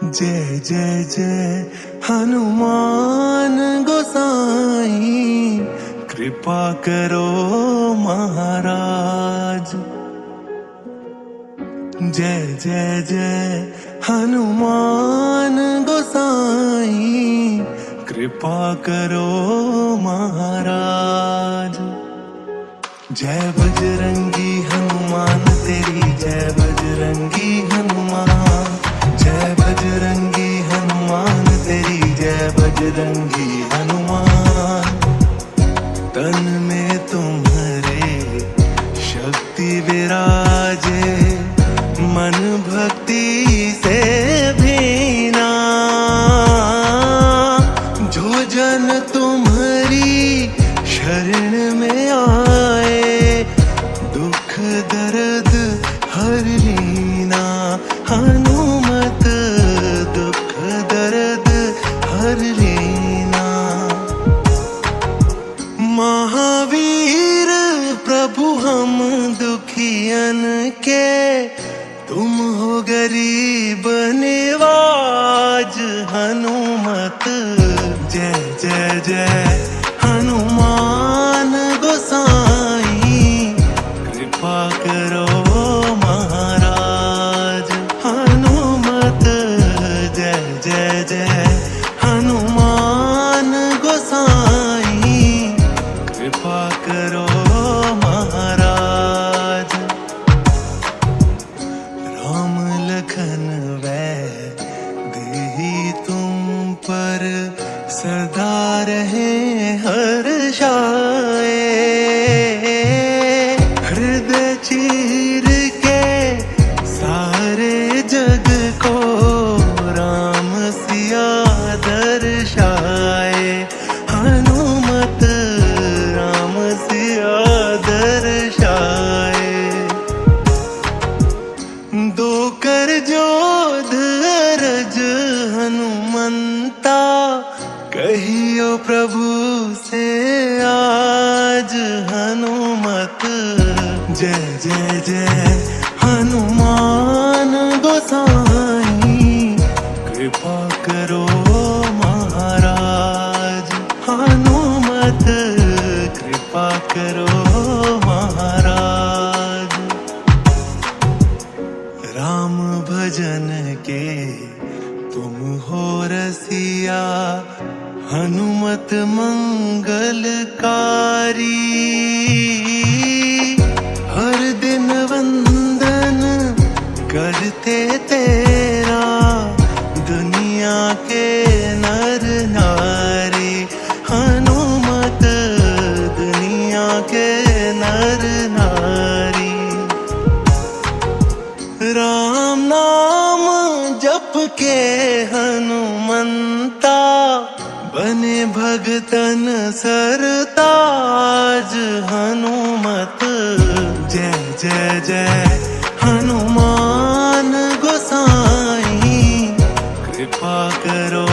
जय जय जय हनुमान गोसाई, कृपा करो महाराज। जय जय जय हनुमान गोसाई, कृपा करो महाराज। जय बजरंगी हनुमान तेरी, जय बजरंगी हनुमान। जय बजरंगी हनुमान तेरी, जय बजरंगी हनुमान। तन में तुम्हारे शक्ति विराजे, मन भक्ति से भीना। जो जन तुम्हारी शरण में आए, दुख दर्द हर लीना। हनुमत दुख दर्द हर लीना। महावीर प्रभु हम दुखियन के, तुम हो गरीब निवाज। हनुमत जय जय जय हनुमान गोसाई, कृपा करो महाराज। हनुमत जय जय जय हनुमान गोसाई, कृपा करो महाराज। राम लखन वै देहि तुम पर, सदा रहे हर्षाए। हृदय चीर के सारे जग को, राम सिया दर्शाए। हनुमत राम सिया दर्शाए। दो कर जोध अरज हनुमंता, कहियो प्रभु से आज। हनुमत जय जय जय हनुमान गोसाई, कृपा करो महाराज। हनुमत कृपा करो महाराज। राम भजन के तुम हो रसिया, हनुमत मंगलकारी। हर दिन वंदन करते तेरा, दुनिया के नर नारी। हनुमत दुनिया के नर नारी। राम नाम जप के हनुमंता, बने भगतन सरताज। हनुमत जय जय जय हनुमान गोसाई, कृपा करो